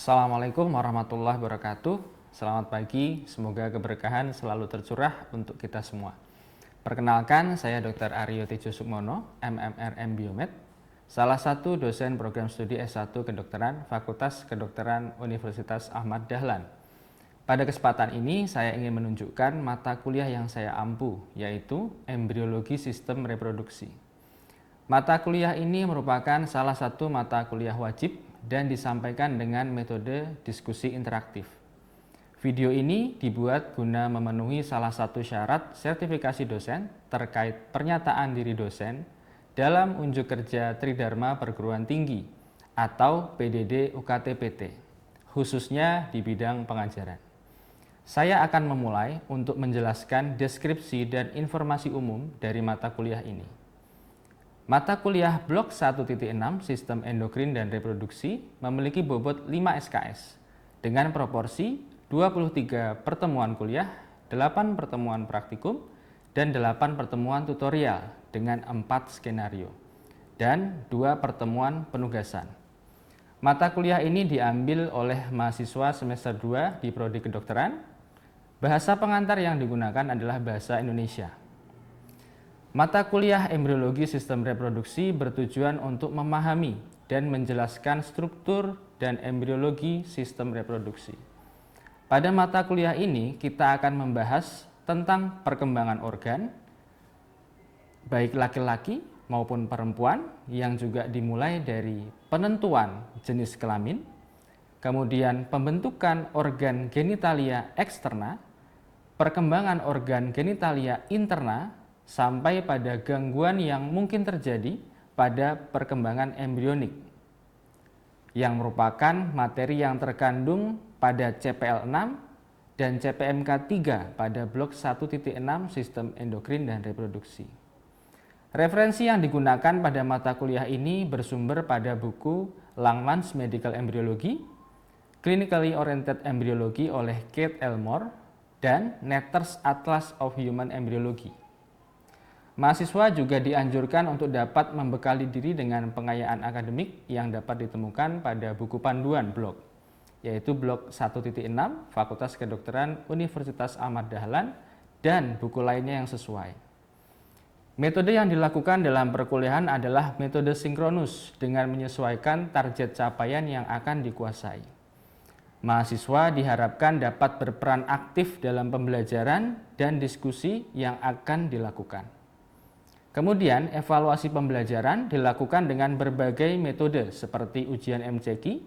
Assalamualaikum warahmatullahi wabarakatuh. Selamat pagi, semoga keberkahan selalu tercurah untuk kita semua. Perkenalkan, saya Dr. Aryo Tejo Sukmono, MMRM Biomed, salah satu dosen program studi S1 Kedokteran Fakultas Kedokteran Universitas Ahmad Dahlan. Pada kesempatan ini, saya ingin menunjukkan mata kuliah yang saya ampu, yaitu Embriologi Sistem Reproduksi. Mata kuliah ini merupakan salah satu mata kuliah wajib dan disampaikan dengan metode diskusi interaktif. Video ini dibuat guna memenuhi salah satu syarat sertifikasi dosen terkait pernyataan diri dosen dalam unjuk kerja Tridharma Perguruan Tinggi atau PDD UKT-PT, khususnya di bidang pengajaran. Saya akan memulai untuk menjelaskan deskripsi dan informasi umum dari mata kuliah ini. Mata kuliah Blok 1.6 Sistem Endokrin dan Reproduksi memiliki bobot 5 SKS dengan proporsi 23 pertemuan kuliah, 8 pertemuan praktikum, dan 8 pertemuan tutorial dengan 4 skenario, dan 2 pertemuan penugasan. Mata kuliah ini diambil oleh mahasiswa semester 2 di Prodi Kedokteran. Bahasa pengantar yang digunakan adalah bahasa Indonesia. Mata kuliah Embriologi Sistem Reproduksi bertujuan untuk memahami dan menjelaskan struktur dan embriologi sistem reproduksi. Pada mata kuliah ini, kita akan membahas tentang perkembangan organ, baik laki-laki maupun perempuan, yang juga dimulai dari penentuan jenis kelamin, kemudian pembentukan organ genitalia eksterna, perkembangan organ genitalia interna, sampai pada gangguan yang mungkin terjadi pada perkembangan embrionik, yang merupakan materi yang terkandung pada CPL 6 dan CPMK 3 pada Blok 1.6 Sistem Endokrin dan Reproduksi. Referensi yang digunakan pada mata kuliah ini bersumber pada buku Langmans Medical Embryology, Clinically Oriented Embryology oleh Kate Elmore, dan Netter's Atlas of Human Embryology. Mahasiswa juga dianjurkan untuk dapat membekali diri dengan pengayaan akademik yang dapat ditemukan pada buku panduan blog, yaitu Blok 1.6 Fakultas Kedokteran Universitas Ahmad Dahlan dan buku lainnya yang sesuai. Metode yang dilakukan dalam perkuliahan adalah metode sinkronus dengan menyesuaikan target capaian yang akan dikuasai. Mahasiswa diharapkan dapat berperan aktif dalam pembelajaran dan diskusi yang akan dilakukan. Kemudian, evaluasi pembelajaran dilakukan dengan berbagai metode seperti ujian MCQ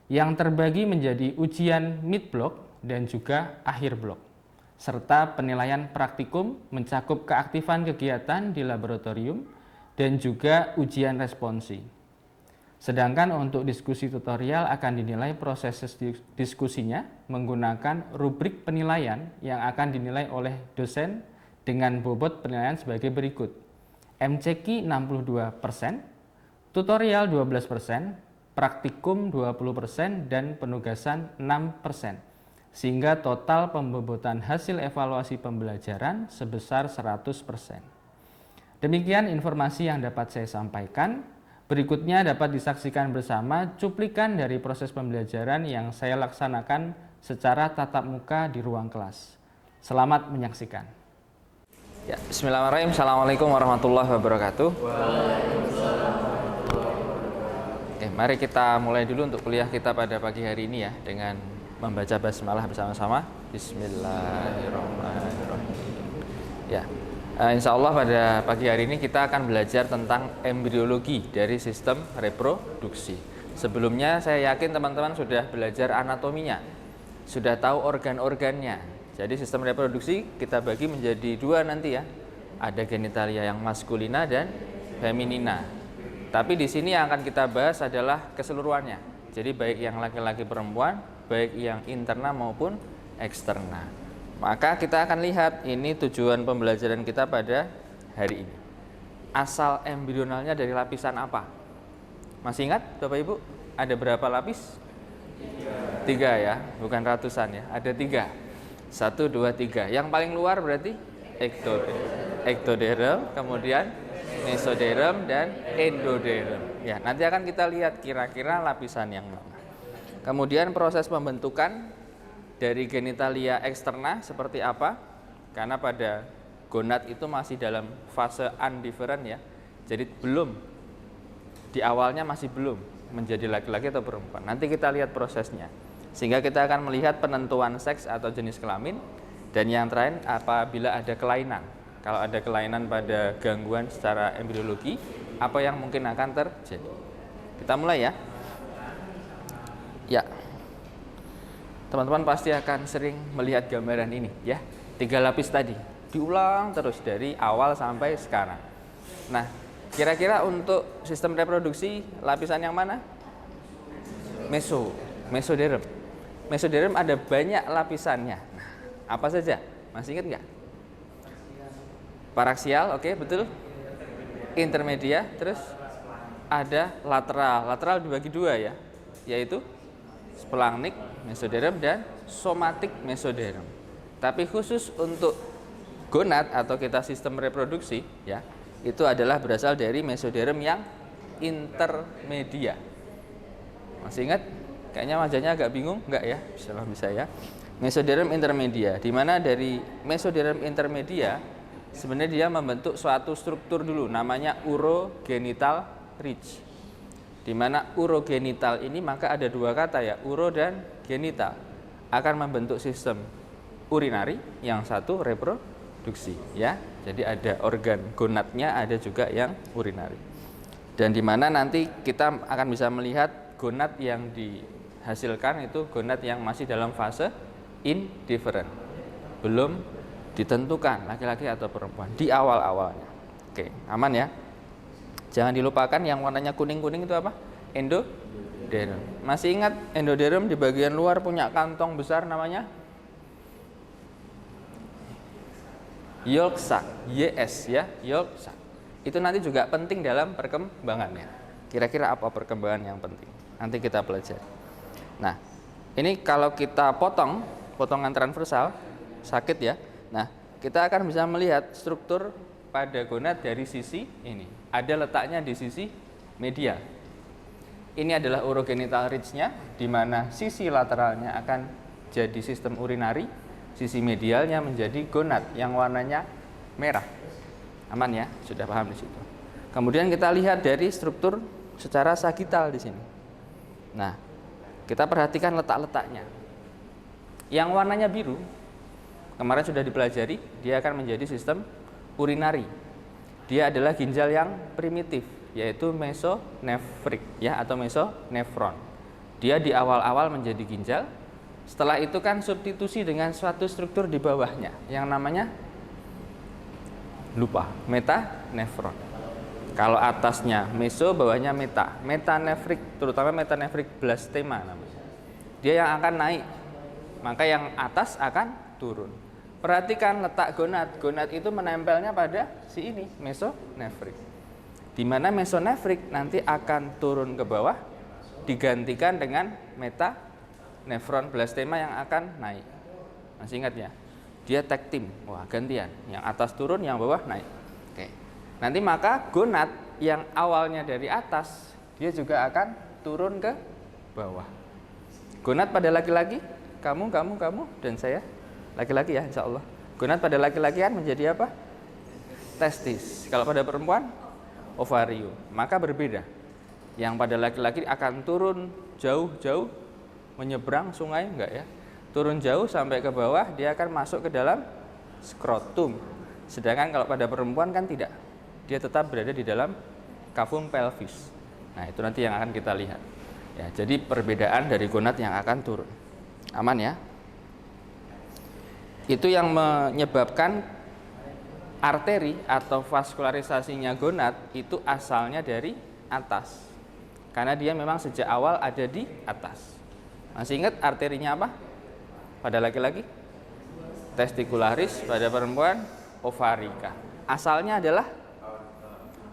yang terbagi menjadi ujian mid block dan juga akhir block, serta penilaian praktikum mencakup keaktifan kegiatan di laboratorium dan juga ujian responsi. Sedangkan untuk diskusi tutorial akan dinilai proses diskusinya menggunakan rubrik penilaian yang akan dinilai oleh dosen dengan bobot penilaian sebagai berikut. MCQ 62%, tutorial 12%, praktikum 20%, dan penugasan 6%, sehingga total pembobotan hasil evaluasi pembelajaran sebesar 100%. Demikian informasi yang dapat saya sampaikan. Berikutnya dapat disaksikan bersama cuplikan dari proses pembelajaran yang saya laksanakan secara tatap muka di ruang kelas. Selamat menyaksikan. Ya, bismillahirrahmanirrahim. Assalamualaikum warahmatullahi wabarakatuh. Oke, mari kita mulai dulu untuk kuliah kita pada pagi hari ini ya, dengan membaca basmalah bersama-sama. Bismillahirrahmanirrahim. Ya, insya Allah pada pagi hari ini kita akan belajar tentang embriologi dari sistem reproduksi. Sebelumnya saya yakin teman-teman sudah belajar anatominya, sudah tahu organ-organnya. Jadi sistem reproduksi kita bagi menjadi dua nanti ya. Ada genitalia yang maskulina dan feminina. Tapi di sini yang akan kita bahas adalah keseluruhannya. Jadi baik yang laki-laki perempuan, baik yang interna maupun eksterna. Maka kita akan lihat ini tujuan pembelajaran kita pada hari ini. Asal embrionalnya dari lapisan apa? Masih ingat Bapak Ibu? Ada berapa lapis? Tiga ya, bukan ratusan ya. Ada 3. 1, 2, 3. Yang paling luar berarti ektoderm, kemudian mesoderm dan endoderm. Ya, nanti akan kita lihat kira-kira lapisan yang mana. Kemudian proses pembentukan dari genitalia eksterna seperti apa? Karena pada gonad itu masih dalam fase undifferent ya. Jadi belum, di awalnya masih belum menjadi laki-laki atau perempuan. Nanti kita lihat prosesnya. Sehingga kita akan melihat penentuan seks atau jenis kelamin. Dan yang terakhir apabila ada kelainan. Kalau ada kelainan pada gangguan secara embriologi, apa yang mungkin akan terjadi. Kita mulai ya. Ya. Teman-teman pasti akan sering melihat gambaran ini ya. 3 lapis tadi diulang terus dari awal sampai sekarang. Nah, kira-kira untuk sistem reproduksi lapisan yang mana? Mesoderm. Mesoderm ada banyak lapisannya. Nah, apa saja? Masih ingat nggak? Paraksial, oke, betul. Intermedia, terus ada lateral. Lateral dibagi 2 ya, yaitu splagnik mesoderm dan somatic mesoderm. Tapi khusus untuk gonad atau kita sistem reproduksi ya, itu adalah berasal dari mesoderm yang intermedia. Masih ingat? Kayaknya wajahnya agak bingung, enggak ya? Bisa ya. Mesoderm intermedia, di mana dari mesoderm intermedia sebenarnya dia membentuk suatu struktur dulu namanya urogenital ridge. Di mana urogenital ini maka ada 2 kata ya, uro dan genital, akan membentuk sistem urinari, yang satu reproduksi ya. Jadi ada organ gonadnya, ada juga yang urinari. Dan di mana nanti kita akan bisa melihat gonad yang dihasilkan itu gonad yang masih dalam fase indifferent, belum ditentukan laki-laki atau perempuan di awal-awalnya. Oke, aman ya. Jangan dilupakan yang warnanya kuning-kuning itu apa? Endoderm. Masih ingat endoderm di bagian luar punya kantong besar namanya yolk sac, YS ya, yolk sac. Itu nanti juga penting dalam perkembangannya. Kira-kira apa perkembangan yang penting? Nanti kita pelajari. Nah, ini kalau kita potongan transversal, sakit ya. Nah, kita akan bisa melihat struktur pada gonad dari sisi ini. Ada letaknya di sisi medial. Ini adalah urogenital ridge-nya, di mana sisi lateralnya akan jadi sistem urinari, sisi medialnya menjadi gonad yang warnanya merah. Aman ya, sudah paham di situ. Kemudian kita lihat dari struktur secara sagital di sini. Nah, kita perhatikan letak-letaknya. Yang warnanya biru kemarin sudah dipelajari, dia akan menjadi sistem urinari. Dia adalah ginjal yang primitif, yaitu mesonefrik ya, atau mesonefron. Dia di awal-awal menjadi ginjal. Setelah itu kan substitusi dengan suatu struktur di bawahnya yang namanya metanefron. Kalau atasnya meso, bawahnya metanefrik, terutama metanefrik blastema namanya. Dia yang akan naik, maka yang atas akan turun. Perhatikan letak gonad itu menempelnya pada si ini, mesonefrik. Di mana mesonefrik nanti akan turun ke bawah, digantikan dengan metanefron blastema yang akan naik. Masih ingat ya? Dia tag team, wah gantian, yang atas turun, yang bawah naik. Oke. Nanti maka gonad yang awalnya dari atas, dia juga akan turun ke bawah. Gonad pada laki-laki, kamu dan saya laki-laki ya, insya Allah. Gonad pada laki-laki kan menjadi apa? Testis. Kalau pada perempuan, ovarium. Maka berbeda. Yang pada laki-laki akan turun jauh-jauh, menyeberang sungai, enggak ya? Turun jauh sampai ke bawah, dia akan masuk ke dalam skrotum. Sedangkan kalau pada perempuan kan tidak. Dia tetap berada di dalam cavum pelvis. Nah, itu nanti yang akan kita lihat. Ya, jadi perbedaan dari gonad yang akan turun. Aman ya? Itu yang menyebabkan arteri atau vaskularisasinya gonad itu asalnya dari atas. Karena dia memang sejak awal ada di atas. Masih ingat arterinya apa? Pada laki-laki? Testicularis, pada perempuan ovarika. Asalnya adalah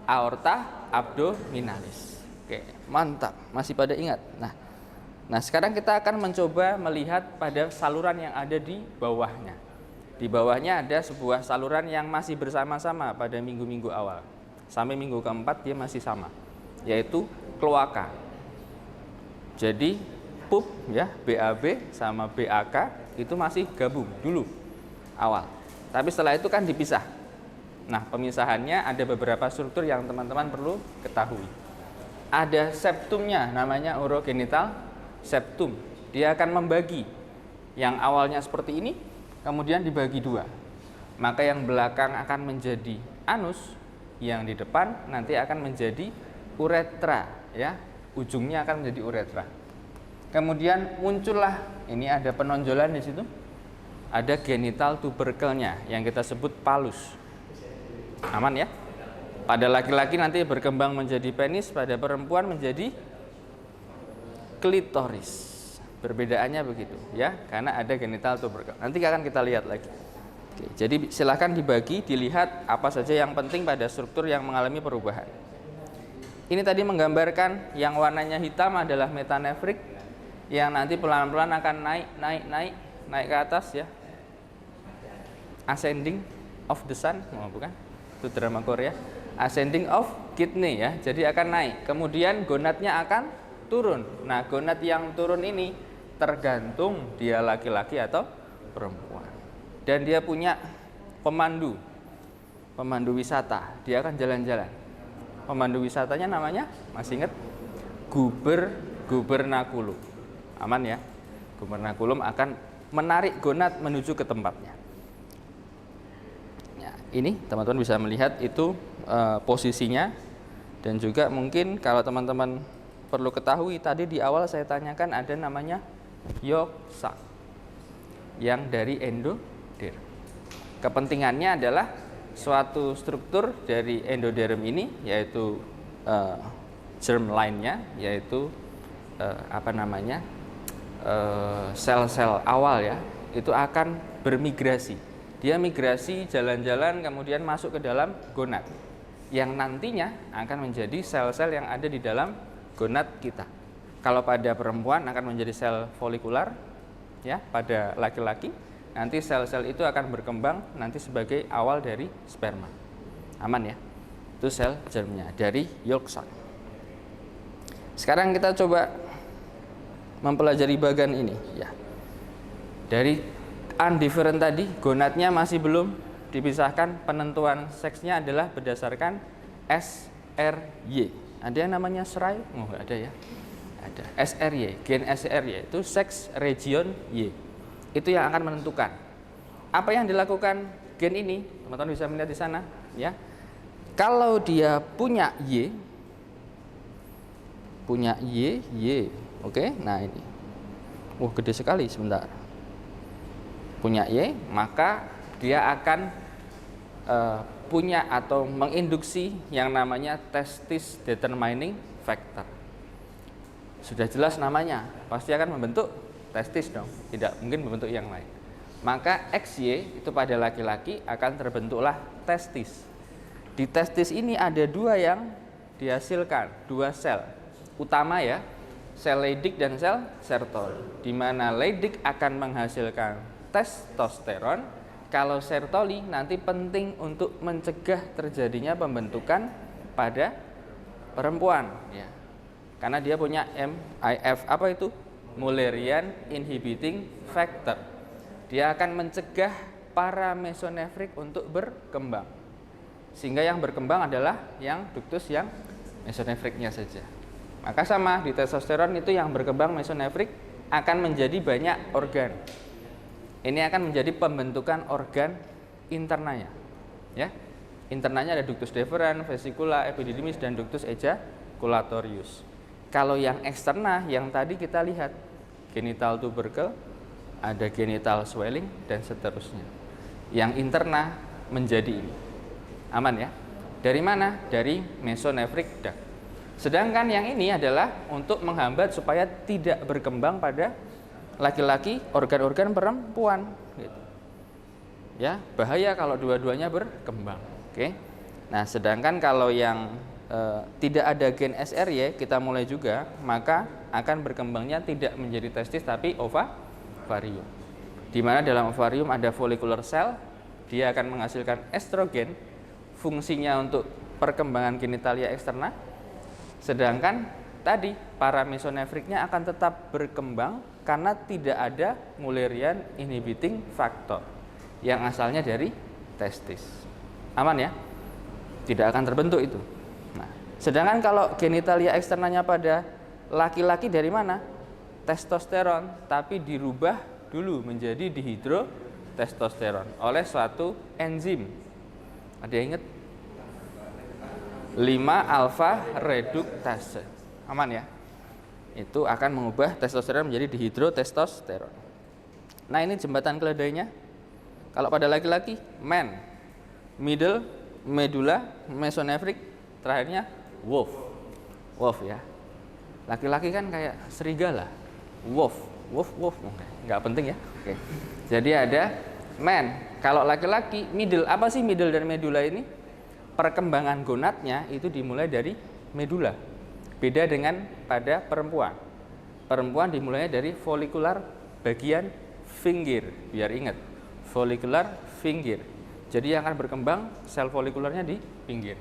aorta abdominalis. Oke, mantap. Masih pada ingat? Nah, sekarang kita akan mencoba melihat pada saluran yang ada di bawahnya. Di bawahnya ada sebuah saluran yang masih bersama-sama pada minggu-minggu awal. Sampai minggu keempat dia masih sama, yaitu kloaka. Jadi pup ya, BAB sama BAK itu masih gabung dulu awal. Tapi setelah itu kan dipisah. Nah, pemisahannya ada beberapa struktur yang teman-teman perlu ketahui. Ada septumnya, namanya urogenital septum. Dia akan membagi yang awalnya seperti ini, kemudian dibagi dua. Maka yang belakang akan menjadi anus, yang di depan nanti akan menjadi uretra, ya. Ujungnya akan menjadi uretra. Kemudian muncullah, ini ada penonjolan di situ. Ada genital tuberkelnya yang kita sebut palus. Aman ya? Pada laki-laki nanti berkembang menjadi penis, pada perempuan menjadi klitoris. Perbedaannya begitu ya, karena ada genital tuberkel. Nanti akan kita lihat lagi. Oke, jadi silahkan dibagi, dilihat apa saja yang penting pada struktur yang mengalami perubahan. Ini tadi menggambarkan yang warnanya hitam adalah metanefrik, yang nanti pelan-pelan akan naik ke atas ya. Ascending of the sun, bukan? Itu drama Korea. Ascending of kidney ya, jadi akan naik. Kemudian gonadnya akan turun. Nah, gonad yang turun ini tergantung dia laki-laki atau perempuan. Dan dia punya pemandu wisata. Dia akan jalan-jalan. Pemandu wisatanya namanya, masih ingat? Gubernaculum. Aman ya? Gubernaculum akan menarik gonad menuju ke tempatnya. Ya, ini teman-teman bisa melihat itu posisinya. Dan juga mungkin kalau teman-teman perlu ketahui, tadi di awal saya tanyakan ada namanya yolk sac yang dari endoderm. Kepentingannya adalah suatu struktur dari endoderm ini, yaitu germ line-nya, yaitu sel-sel awal ya, itu akan bermigrasi. Dia migrasi jalan-jalan kemudian masuk ke dalam gonad, yang nantinya akan menjadi sel-sel yang ada di dalam gonad kita. Kalau pada perempuan akan menjadi sel folikular, ya, pada laki-laki nanti sel-sel itu akan berkembang nanti sebagai awal dari sperma. Aman ya? Itu sel germnya dari yolk sac. Sekarang kita coba mempelajari bagian ini, ya. Dari undifferent tadi, gonadnya masih belum dipisahkan, penentuan seksnya adalah berdasarkan SRY. Ada yang namanya SRY? Oh, enggak ada ya. Ada SRY, gen SRY itu sex region Y. Itu yang akan menentukan apa yang dilakukan gen ini. Teman-teman bisa melihat di sana, ya. Kalau dia punya Y, oke. Nah ini, gede sekali sebentar. Punya Y, maka dia akan punya atau menginduksi yang namanya testis determining factor. Sudah jelas namanya, pasti akan membentuk testis dong, tidak mungkin membentuk yang lain. Maka XY itu pada laki-laki akan terbentuklah testis. Di testis ini ada dua yang dihasilkan, dua sel utama ya, sel Leydig dan sel Sertoli. Di mana Leydig akan menghasilkan testosteron, kalau Sertoli nanti penting untuk mencegah terjadinya pembentukan pada perempuan ya. Karena dia punya MIF, apa itu? Mullerian inhibiting factor. Dia akan mencegah para mesonefrik untuk berkembang. Sehingga yang berkembang adalah yang duktus yang mesonefriknya saja. Maka sama di testosteron itu yang berkembang mesonefrik akan menjadi banyak organ. Ini akan menjadi pembentukan organ internanya. Ya. Internanya ada ductus deferens, vesicula, epididymis dan ductus ejaculatorius. Kalau yang eksterna yang tadi kita lihat genital tubercle, ada genital swelling dan seterusnya. Yang interna menjadi ini. Aman ya? Dari mana? Dari mesonefric duct. Sedangkan yang ini adalah untuk menghambat supaya tidak berkembang pada laki-laki organ-organ perempuan gitu. Ya, bahaya kalau dua-duanya berkembang. Oke. Nah, sedangkan kalau yang tidak ada gen SRY, kita mulai juga, maka akan berkembangnya tidak menjadi testis tapi ovarium. Di mana dalam ovarium ada follicular cell, dia akan menghasilkan estrogen, fungsinya untuk perkembangan genitalia eksterna. Sedangkan tadi paramesonefriknya akan tetap berkembang karena tidak ada Mullerian inhibiting factor yang asalnya dari testis. Aman ya? Tidak akan terbentuk itu. Nah, sedangkan kalau genitalia eksternanya pada laki-laki dari mana? Testosteron, tapi dirubah dulu menjadi dihidrotestosteron oleh suatu enzim. Ada yang ingat? 5-alfa reduktase. Aman ya? Itu akan mengubah testosteron menjadi dihidrotestosteron. Nah, ini jembatan keledainya. Kalau pada laki-laki, man, middle, medulla, mesonefrik, terakhirnya wolf. Wolf ya. Laki-laki kan kayak serigala. Wolf. Nggak penting ya. Oke. Jadi ada man. Kalau laki-laki, middle. Apa sih middle dan medulla ini? Perkembangan gonadnya itu dimulai dari medulla. Beda dengan pada perempuan. Perempuan dimulainya dari folikular bagian pinggir. Biar ingat, folikular pinggir. Jadi yang akan berkembang sel folikularnya di pinggir.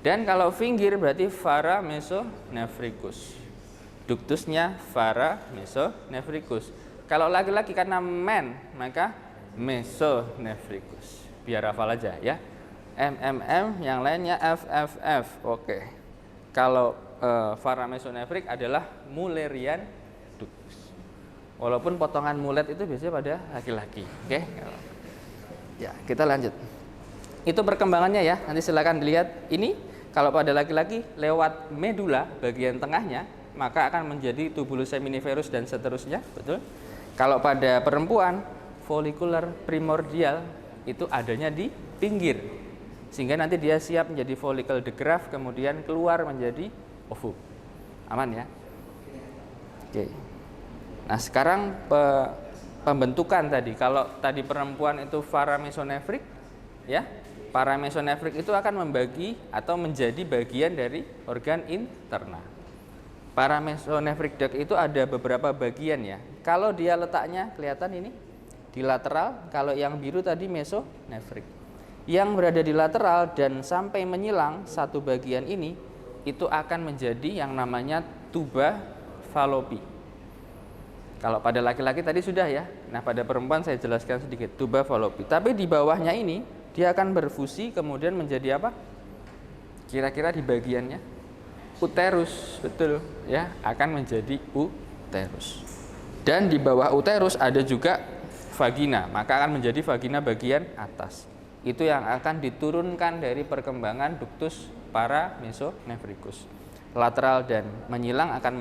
Dan kalau pinggir berarti fara mesonefricus. Duktusnya fara mesonefricus. Kalau laki-laki karena man, maka mesonefricus. Biar hafal aja ya. MMM, yang lainnya FFF. Oke. Kalau fara mesonefrik adalah Mullerian ductus. Walaupun potongan mulet itu biasanya pada laki-laki. Oke. Ya, kita lanjut. Itu perkembangannya ya. Nanti silakan dilihat. Ini kalau pada laki-laki lewat medulla bagian tengahnya, maka akan menjadi tubulus seminiferus dan seterusnya, betul? Kalau pada perempuan, folikular primordial itu adanya di pinggir. Sehingga nanti dia siap menjadi follicle de Graaff, kemudian keluar menjadi ovum. Aman ya? Oke. Nah, sekarang pembentukan tadi. Kalau tadi perempuan itu paramesonefrik, ya, paramesonefrik itu akan membagi atau menjadi bagian dari organ internal. Paramesonefrik duct itu ada beberapa bagian ya. Kalau dia letaknya kelihatan ini di lateral, kalau yang biru tadi mesonefrik. Yang berada di lateral dan sampai menyilang satu bagian ini itu akan menjadi yang namanya tuba fallopi. Kalau pada laki-laki tadi sudah ya. Nah, pada perempuan saya jelaskan sedikit tuba fallopi. Tapi di bawahnya ini dia akan berfusi kemudian menjadi apa? Kira-kira di bagiannya uterus, betul ya, akan menjadi uterus. Dan di bawah uterus ada juga vagina, maka akan menjadi vagina bagian atas. Itu yang akan diturunkan dari perkembangan ductus paramesonefricus. Lateral dan menyilang akan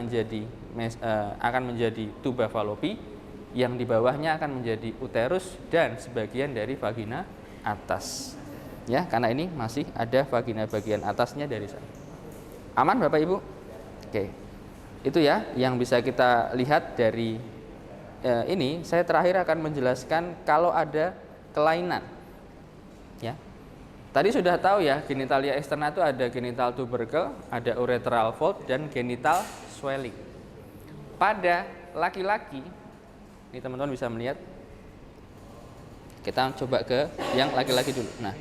menjadi tuba fallopi, yang di bawahnya akan menjadi uterus dan sebagian dari vagina atas. Ya, karena ini masih ada vagina bagian atasnya dari sana. Aman Bapak Ibu? Oke. Itu ya yang bisa kita lihat dari ini. Saya terakhir akan menjelaskan kalau ada kelainan. Ya. Tadi sudah tahu ya, genitalia eksterna itu ada genital tubercle, ada urethral fold dan genital swelling. Pada laki-laki, ini teman-teman bisa melihat. Kita coba ke yang laki-laki dulu. Nah,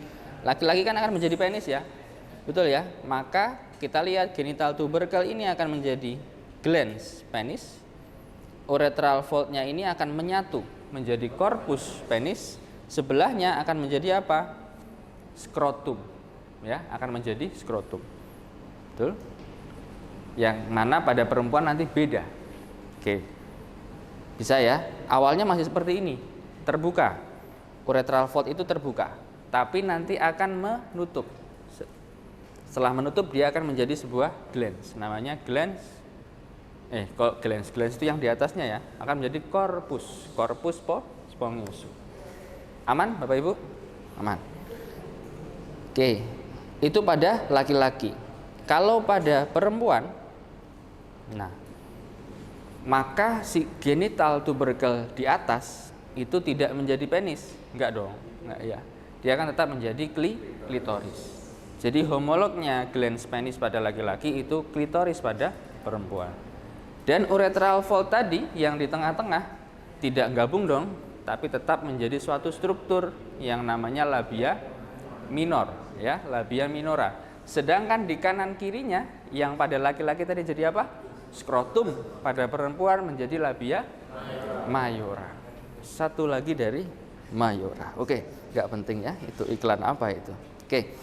laki-laki kan akan menjadi penis ya. Betul ya? Maka kita lihat genital tubercle ini akan menjadi glans penis. Urethral fold-nya ini akan menyatu menjadi corpus penis. Sebelahnya akan menjadi apa? Skrotum, ya, akan menjadi skrotum. Betul? Yang mana pada perempuan nanti beda. Oke. Bisa ya? Awalnya masih seperti ini, terbuka. Urethral fold itu terbuka, tapi nanti akan menutup. Setelah menutup dia akan menjadi sebuah glans, namanya glans. Glans itu yang di atasnya ya, akan menjadi corpus spongiosum. Aman Bapak Ibu? Aman. Oke, itu pada laki-laki. Kalau pada perempuan, nah, maka si genital tubercle di atas itu tidak menjadi penis, enggak dong, enggak ya. Dia akan tetap menjadi klitoris. Jadi homolognya glans penis pada laki-laki itu klitoris pada perempuan. Dan urethral fold tadi yang di tengah-tengah tidak gabung dong, tapi tetap menjadi suatu struktur yang namanya labia minor, ya, labia minora. Sedangkan di kanan kirinya Yang pada laki-laki tadi jadi apa? Skrotum. Pada perempuan menjadi labia mayora. Satu lagi dari mayora. Oke, nggak penting ya, itu iklan apa itu. Oke,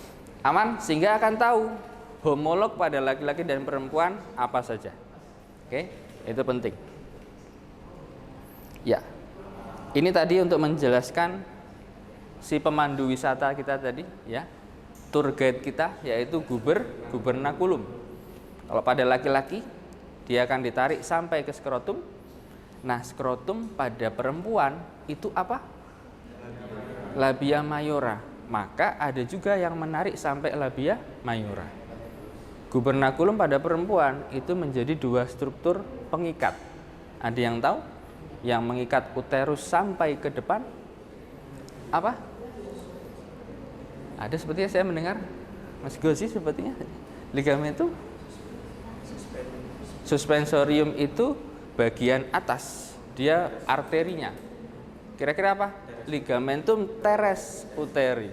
aman, sehingga akan tahu homolog pada laki-laki dan perempuan apa saja. Oke, itu penting. Ya, ini tadi untuk menjelaskan si pemandu wisata kita tadi, ya, tour guide kita, yaitu gubernaculum. Kalau pada laki-laki, dia akan ditarik sampai ke skrotum. Nah, skrotum pada perempuan itu apa? Labia mayora. Maka ada juga yang menarik sampai labia mayora. Gubernaculum pada perempuan itu menjadi dua struktur pengikat. Ada yang tahu? Yang mengikat uterus sampai ke depan apa? Ada sepertinya saya mendengar Mas Gosi sepertinya ligamentum suspensorium itu bagian atas, dia arterinya. Kira-kira apa? Ligamentum teres uteri.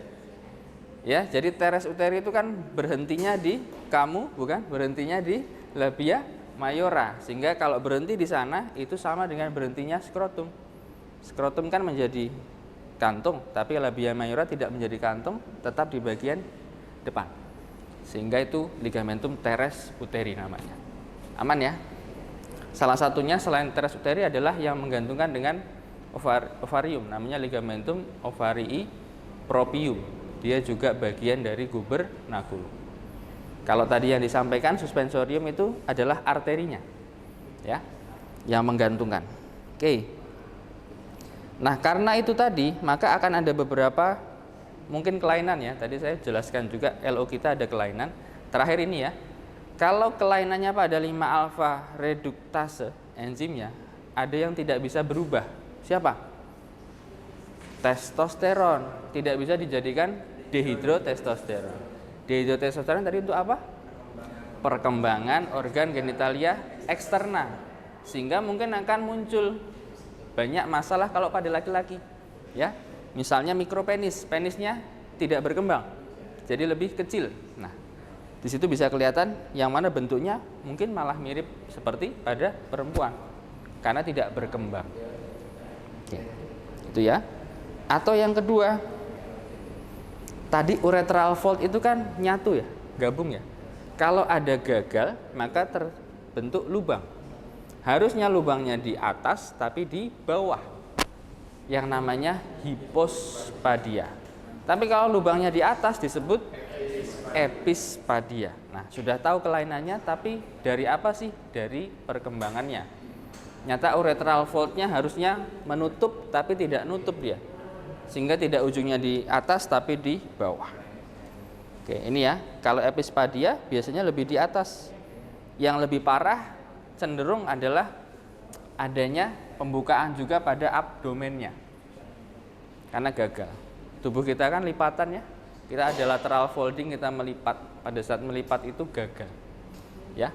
Ya, jadi teres uteri itu kan berhentinya di kamu, bukan? Berhentinya di labia mayora. Sehingga kalau berhenti di sana itu sama dengan berhentinya skrotum. Skrotum kan menjadi kantung, tapi labia mayora tidak menjadi kantung, tetap di bagian depan. Sehingga itu ligamentum teres uteri namanya. Aman ya? Salah satunya selain teres uteri adalah yang menggantungkan dengan ovarium, namanya ligamentum ovarii propium. Dia juga bagian dari gubernaculum. Kalau tadi yang disampaikan suspensorium itu adalah arterinya, ya, yang menggantungkan. Oke. Nah, karena itu tadi, maka akan ada beberapa mungkin kelainan ya. Tadi saya jelaskan juga LO kita ada kelainan. Terakhir ini ya. Kalau kelainannya pada 5 alfa reduktase enzimnya, ada yang tidak bisa berubah. Siapa? Testosteron. Tidak bisa dijadikan dehidrotestosteron. Dehidrotestosteron tadi untuk apa? Perkembangan organ genitalia eksterna. Sehingga mungkin akan muncul banyak masalah kalau pada laki-laki. Ya, misalnya mikropenis, penisnya tidak berkembang, jadi lebih kecil. Nah, di situ bisa kelihatan yang mana bentuknya mungkin malah mirip seperti pada perempuan karena tidak berkembang. Oke, itu ya. Atau yang kedua, tadi uretral fold itu kan nyatu ya, gabung ya. Kalau ada gagal, maka terbentuk lubang. Harusnya lubangnya di atas tapi di bawah, yang namanya hipospadia. Tapi kalau lubangnya di atas disebut epispadia. Nah, sudah tahu kelainannya, tapi dari apa sih? Dari perkembangannya. Nyata uretral foldnya harusnya menutup tapi tidak nutup dia, sehingga tidak ujungnya di atas tapi di bawah. Oke, ini ya. Kalau epispadia biasanya lebih di atas. Yang lebih parah cenderung adalah adanya pembukaan juga pada abdomennya karena gagal. Tubuh kita kan lipatan ya, kita ada lateral folding, kita melipat. Pada saat melipat itu gagal ya.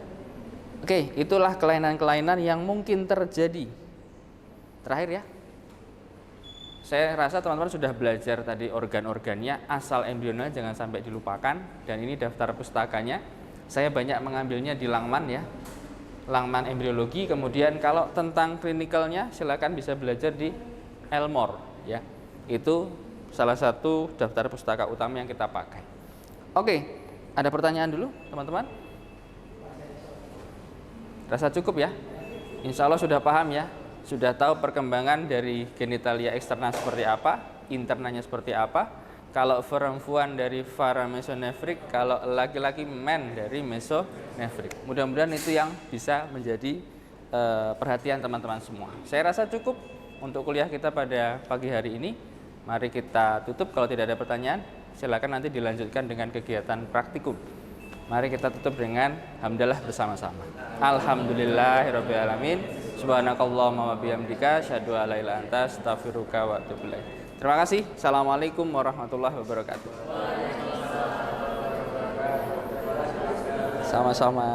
Oke, itulah kelainan-kelainan yang mungkin terjadi. Terakhir ya, saya rasa teman-teman sudah belajar tadi organ-organnya, asal embrional jangan sampai dilupakan. Dan ini daftar pustakanya, saya banyak mengambilnya di Langman ya, Langman embriologi. Kemudian kalau tentang klinikalnya silakan bisa belajar di Elmore ya. Itu salah satu daftar pustaka utama yang kita pakai. Oke, ada pertanyaan dulu teman-teman? Rasa cukup ya? Insya Allah sudah paham ya, sudah tahu perkembangan dari genitalia eksterna seperti apa, internanya seperti apa. Kalau perempuan dari paramesonefrik, kalau laki-laki men dari mesonefrik. Mudah-mudahan itu yang bisa menjadi perhatian teman-teman semua. Saya rasa cukup untuk kuliah kita pada pagi hari ini. Mari kita tutup. Kalau tidak ada pertanyaan, silakan nanti dilanjutkan dengan kegiatan praktikum. Mari kita tutup dengan hamdalah bersama-sama. Alhamdulillahirabbil alamin. Subhanakallahumma wa bihamdika asyhadu an la ilaha illa anta astaghfiruka wa atubu ilaik. Terima kasih. Assalamualaikum warahmatullahi wabarakatuh. Sama-sama.